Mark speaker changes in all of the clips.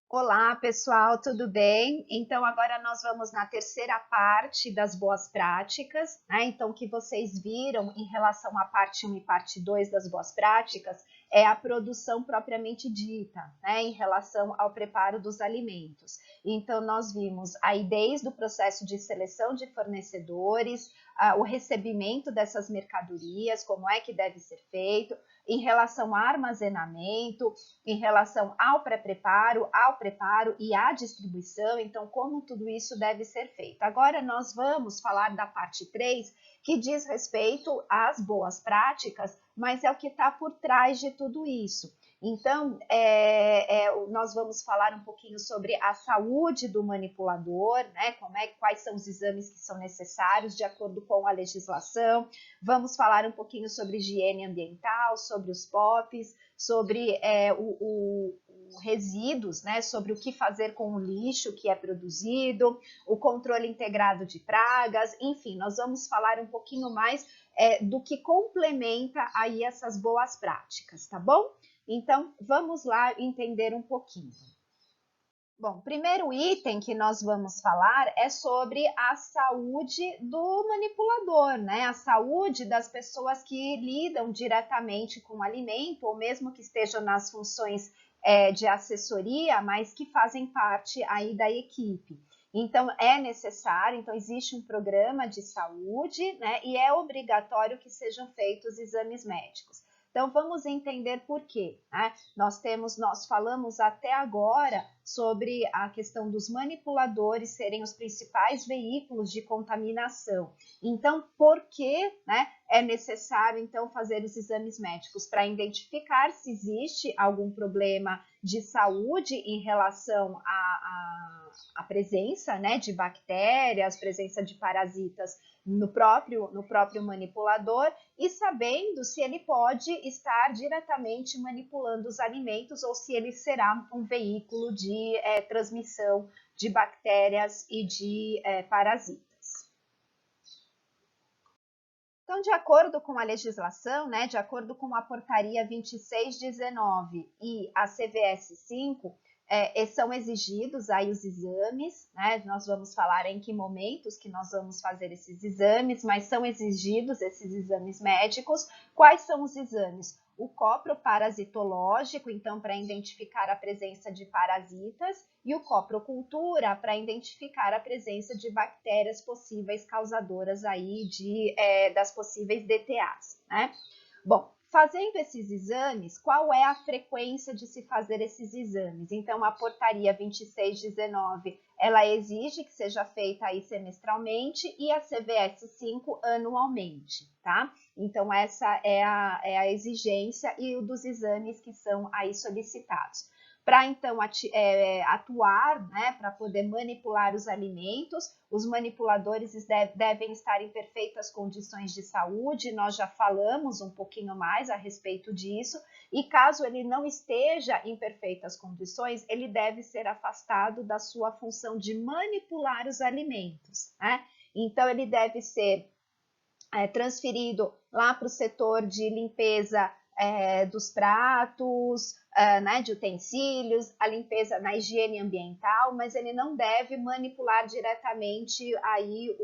Speaker 1: Olá, pessoal, tudo bem? Então, agora nós vamos na terceira parte das boas práticas, né? Então, o que vocês viram em relação à parte 1 e parte 2 das boas práticas é a produção propriamente dita, né? Em relação ao preparo dos alimentos. Então, nós vimos aí desde o processo de seleção de fornecedores, o recebimento dessas mercadorias, como é que deve ser feito, em relação ao armazenamento, em relação ao pré-preparo, ao preparo e à distribuição, então como tudo isso deve ser feito. Agora nós vamos falar da parte 3, que diz respeito às boas práticas, mas é o que está por trás de tudo isso. Então, nós vamos falar um pouquinho sobre a saúde do manipulador, né? Quais são os exames que são necessários de acordo com a legislação. Vamos falar um pouquinho sobre higiene ambiental, sobre os POPs, sobre resíduos, né? Sobre o que fazer com o lixo que é produzido, o controle integrado de pragas, enfim, nós vamos falar um pouquinho mais do que complementa aí essas boas práticas, tá bom? Então, vamos lá entender um pouquinho. Bom, primeiro item que nós vamos falar é sobre a saúde do manipulador, né? A saúde das pessoas que lidam diretamente com o alimento, ou mesmo que estejam nas funções de assessoria, mas que fazem parte aí da equipe. Então, é necessário, então existe um programa de saúde, né? E é obrigatório que sejam feitos exames médicos. Então, vamos entender por quê, né? Nós falamos até agora sobre a questão dos manipuladores serem os principais veículos de contaminação. Então, por que, né, é necessário então fazer os exames médicos para identificar se existe algum problema de saúde em relação à presença, né, de bactérias, presença de parasitas no próprio manipulador e sabendo se ele pode estar diretamente manipulando os alimentos ou se ele será um veículo de transmissão de bactérias e de parasitas. Então, de acordo com a legislação, né, de acordo com a portaria 2619 e a CVS 5, são exigidos aí os exames, né? Nós vamos falar em que momentos que nós vamos fazer esses exames, mas são exigidos esses exames médicos. Quais são os exames? O coproparasitológico, então, para identificar a presença de parasitas, e o coprocultura, para identificar a presença de bactérias possíveis causadoras aí das possíveis DTAs, né? Bom, fazendo esses exames, qual é a frequência de se fazer esses exames? Então, a portaria 2619, ela exige que seja feita aí semestralmente e a CVS 5 anualmente, tá? Então, essa é a exigência e o dos exames que são aí solicitados. Para então atuar, né, para poder manipular os alimentos, os manipuladores devem estar em perfeitas condições de saúde, nós já falamos um pouquinho mais a respeito disso, e caso ele não esteja em perfeitas condições, ele deve ser afastado da sua função de manipular os alimentos, né? Então, ele deve ser transferido lá para o setor de limpeza dos pratos, né, de utensílios, a limpeza na higiene ambiental, mas ele não deve manipular diretamente aí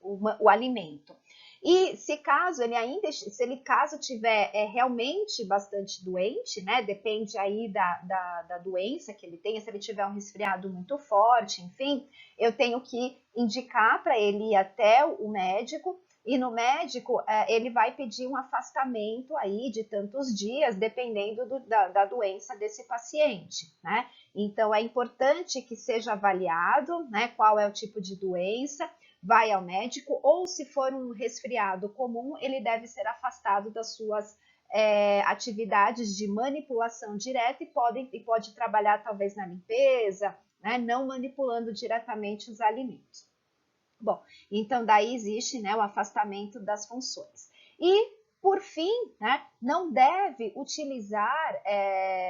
Speaker 1: o alimento. E se caso ele caso tiver realmente bastante doente, né, depende aí da doença que ele tenha, se ele tiver um resfriado muito forte, enfim, eu tenho que indicar para ele ir até o médico, e no médico ele vai pedir um afastamento aí de tantos dias, dependendo da doença desse paciente, né? Então é importante que seja avaliado, né, qual é o tipo de doença, vai ao médico, ou se for um resfriado comum, ele deve ser afastado das suas atividades de manipulação direta e pode trabalhar talvez na limpeza, né, não manipulando diretamente os alimentos. Bom, então daí existe, né, o afastamento das funções. E, por fim, né, não deve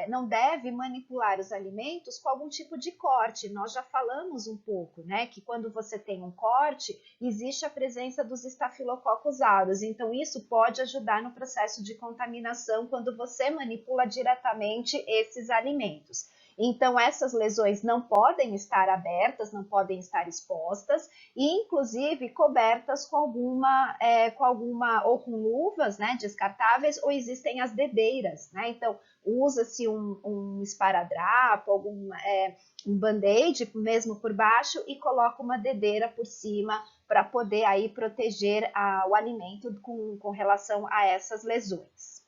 Speaker 1: não deve manipular os alimentos com algum tipo de corte. Nós já falamos um pouco, né, que quando você tem um corte, existe a presença dos estafilococcus aureus. Então, isso pode ajudar no processo de contaminação quando você manipula diretamente esses alimentos. Então, essas lesões não podem estar abertas, não podem estar expostas, e inclusive cobertas com alguma ou com luvas, né, descartáveis, ou existem as dedeiras, né? Então, usa-se um esparadrapo, um band-aid mesmo por baixo e coloca uma dedeira por cima para poder aí proteger o alimento com relação a essas lesões.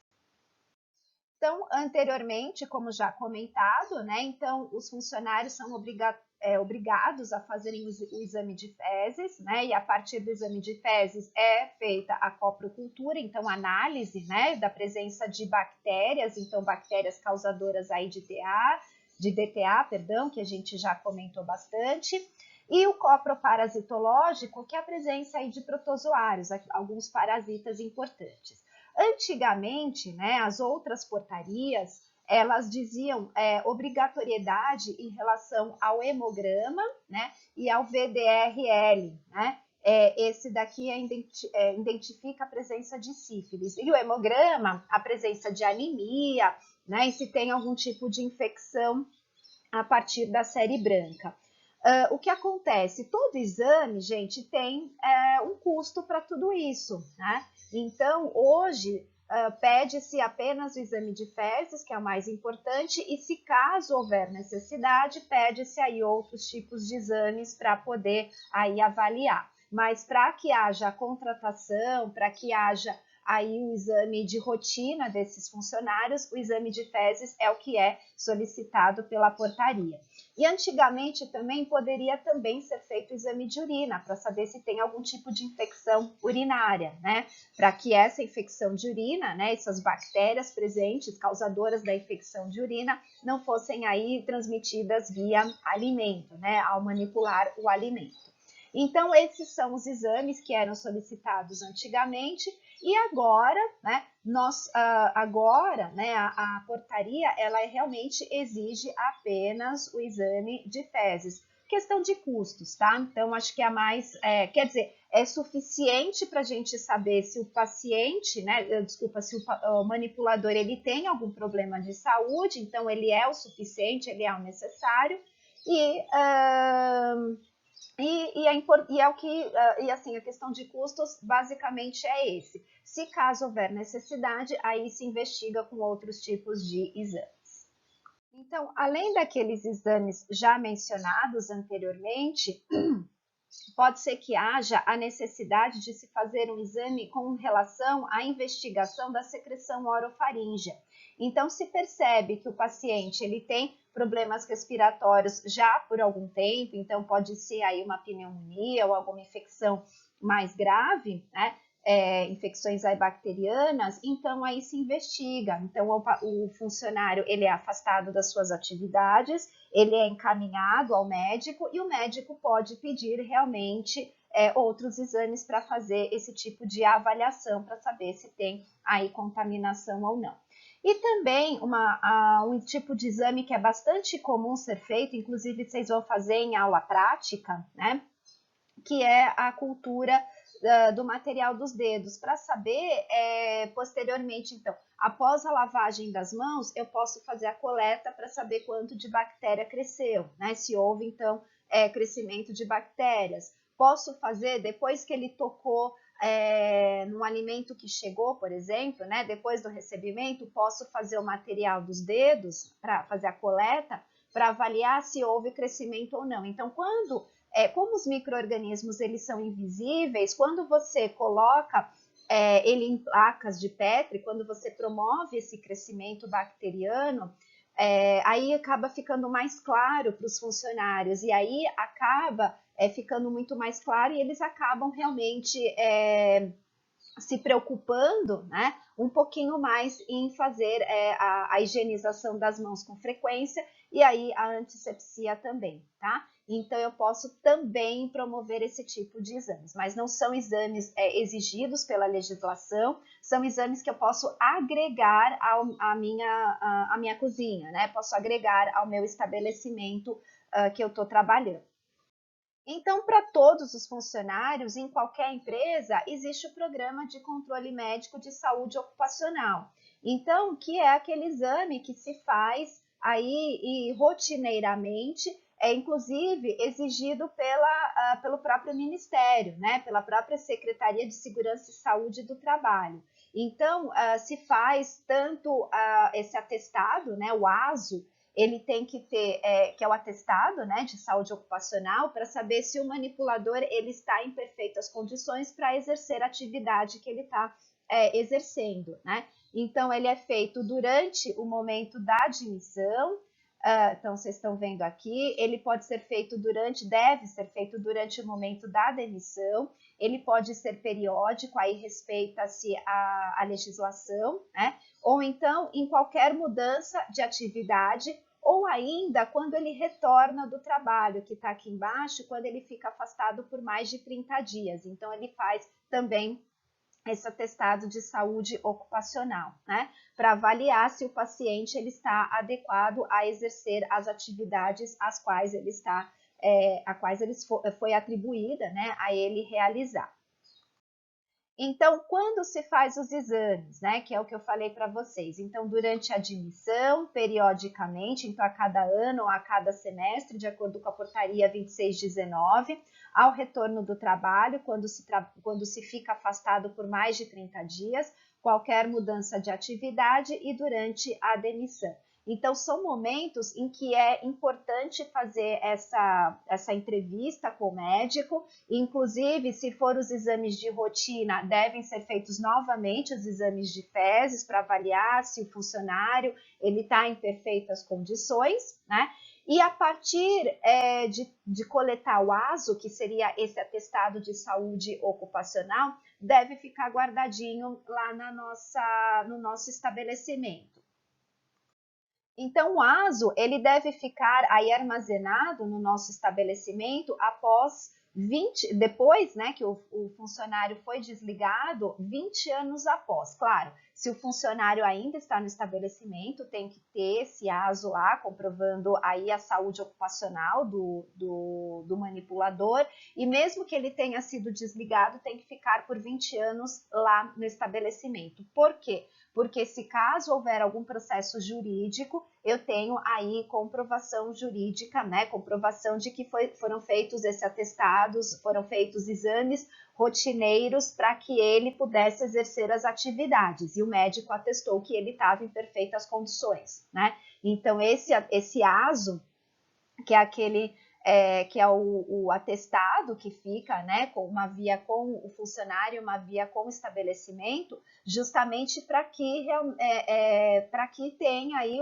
Speaker 1: Então, anteriormente, como já comentado, né, então os funcionários são obrigados a fazerem o exame de fezes, né, e a partir do exame de fezes é feita a coprocultura, então análise, né, da presença de bactérias, então bactérias causadoras aí de DTA, perdão, que a gente já comentou bastante, e o coproparasitológico, que é a presença aí de protozoários, alguns parasitas importantes. Antigamente, né, as outras portarias, elas diziam obrigatoriedade em relação ao hemograma, né, e ao VDRL, né? Esse daqui identifica a presença de sífilis. E o hemograma, a presença de anemia, né, e se tem algum tipo de infecção a partir da série branca. O que acontece? Todo exame, gente, tem um custo para tudo isso, né? Então, hoje, pede-se apenas o exame de fezes, que é o mais importante, e se caso houver necessidade, pede-se aí outros tipos de exames para poder aí avaliar. Mas para que haja a contratação, para que haja aí o exame de rotina desses funcionários, o exame de fezes é o que é solicitado pela portaria. E antigamente também poderia também ser feito o exame de urina para saber se tem algum tipo de infecção urinária, né? Para que essa infecção de urina, né, essas bactérias presentes causadoras da infecção de urina não fossem aí transmitidas via alimento, né, ao manipular o alimento. Então, esses são os exames que eram solicitados antigamente e agora, né, a portaria, ela realmente exige apenas o exame de fezes. Questão de custos, tá? Então, acho que quer dizer, é suficiente para a gente saber se o paciente, né, se o manipulador, ele tem algum problema de saúde, então ele é o suficiente, ele é o necessário, e assim, a questão de custos basicamente é esse. Se caso houver necessidade, aí se investiga com outros tipos de exames. Então, além daqueles exames já mencionados anteriormente, pode ser que haja a necessidade de se fazer um exame com relação à investigação da secreção orofaríngea. Então, se percebe que o paciente ele tem problemas respiratórios já por algum tempo, então pode ser aí uma pneumonia ou alguma infecção mais grave, né? Infecções aí bacterianas, então aí se investiga. Então o funcionário ele é afastado das suas atividades, ele é encaminhado ao médico e o médico pode pedir realmente outros exames para fazer esse tipo de avaliação, para saber se tem aí contaminação ou não. E também um tipo de exame que é bastante comum ser feito, inclusive vocês vão fazer em aula prática, né? Que é a cultura do material dos dedos, para saber posteriormente, então, após a lavagem das mãos, eu posso fazer a coleta para saber quanto de bactéria cresceu, né? Se houve, então, crescimento de bactérias. Posso fazer, depois que ele tocou num alimento que chegou, por exemplo, né? Depois do recebimento, posso fazer o material dos dedos para fazer a coleta, para avaliar se houve crescimento ou não. Então, como os micro-organismos eles são invisíveis, quando você coloca ele em placas de Petri, quando você promove esse crescimento bacteriano, aí acaba ficando mais claro para os funcionários, e aí acaba ficando muito mais claro e eles acabam realmente se preocupando, né, um pouquinho mais em fazer a higienização das mãos com frequência e aí a antisepsia também, tá? Então, eu posso também promover esse tipo de exames, mas não são exames exigidos pela legislação, são exames que eu posso agregar à minha cozinha, né? Posso agregar ao meu estabelecimento que eu estou trabalhando. Então, para todos os funcionários, em qualquer empresa, existe o programa de controle médico de saúde ocupacional. Então, que é aquele exame que se faz aí e rotineiramente é inclusive exigido pelo próprio Ministério, né, pela própria Secretaria de Segurança e Saúde do Trabalho. Então, se faz tanto esse atestado, né, o ASO, ele tem que ter, que é o atestado, né, de saúde ocupacional, para saber se o manipulador ele está em perfeitas condições para exercer a atividade que ele está exercendo, né? Então, ele é feito durante o momento da admissão. Então, vocês estão vendo aqui, ele pode ser feito deve ser feito durante o momento da demissão, ele pode ser periódico, aí respeita-se a legislação, né? Ou então em qualquer mudança de atividade, ou ainda quando ele retorna do trabalho, que está aqui embaixo, quando ele fica afastado por mais de 30 dias. Então, ele faz também esse atestado de saúde ocupacional, né? Para avaliar se o paciente ele está adequado a exercer as atividades às quais ele está, a quais ele foi atribuída, né, a ele realizar. Então, quando se faz os exames, né, que é o que eu falei para vocês? Então, durante a admissão, periodicamente, então a cada ano ou a cada semestre, de acordo com a portaria 2619, ao retorno do trabalho, quando se fica afastado por mais de 30 dias, qualquer mudança de atividade e durante a demissão. Então, são momentos em que é importante fazer essa entrevista com o médico, inclusive, se for os exames de rotina, devem ser feitos novamente os exames de fezes para avaliar se o funcionário ele está em perfeitas condições, né? E a partir de coletar o ASO, que seria esse atestado de saúde ocupacional, deve ficar guardadinho lá no nosso estabelecimento. Então, o ASO, ele deve ficar aí armazenado no nosso estabelecimento depois, né, que o funcionário foi desligado, 20 anos após. Claro, se o funcionário ainda está no estabelecimento, tem que ter esse ASO lá, comprovando aí a saúde ocupacional do manipulador, e mesmo que ele tenha sido desligado, tem que ficar por 20 anos lá no estabelecimento. Por quê? Porque se caso houver algum processo jurídico, eu tenho aí comprovação jurídica, né? Comprovação de que foram feitos esses atestados, foram feitos exames rotineiros para que ele pudesse exercer as atividades. E o médico atestou que ele estava em perfeitas condições, né? Então, esse ASO, que é aquele que é o atestado que fica, né, com uma via com o funcionário, uma via com o estabelecimento, justamente para que tenha aí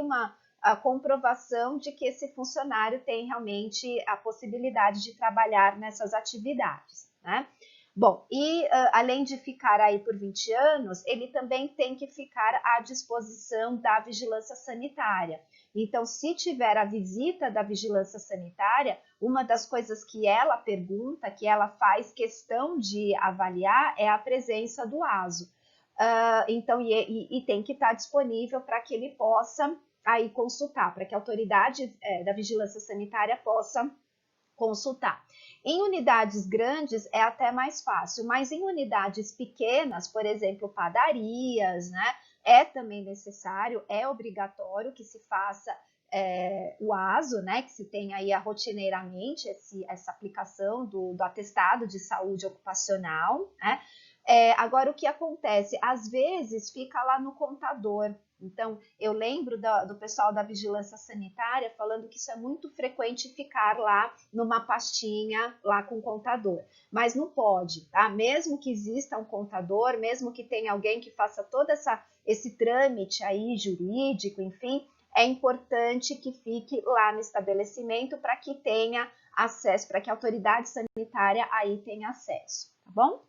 Speaker 1: a comprovação de que esse funcionário tem realmente a possibilidade de trabalhar nessas atividades, né? Bom, e além de ficar aí por 20 anos, ele também tem que ficar à disposição da vigilância sanitária. Então, se tiver a visita da vigilância sanitária, uma das coisas que ela pergunta, que ela faz questão de avaliar, é a presença do ASO. Então, tem que estar disponível para que ele possa aí consultar, para que a autoridade da vigilância sanitária possa consultar. Em unidades grandes é até mais fácil, mas em unidades pequenas, por exemplo, padarias, né, é também necessário, é obrigatório que se faça o ASO, né, que se tenha aí rotineiramente essa aplicação do atestado de saúde ocupacional, né? Agora, o que acontece? Às vezes fica lá no contador. Então, eu lembro do pessoal da vigilância sanitária falando que isso é muito frequente ficar lá numa pastinha, lá com o contador. Mas não pode, tá? Mesmo que exista um contador, mesmo que tenha alguém que faça todo esse trâmite aí jurídico, enfim, é importante que fique lá no estabelecimento para que tenha acesso, para que a autoridade sanitária aí tenha acesso, tá bom?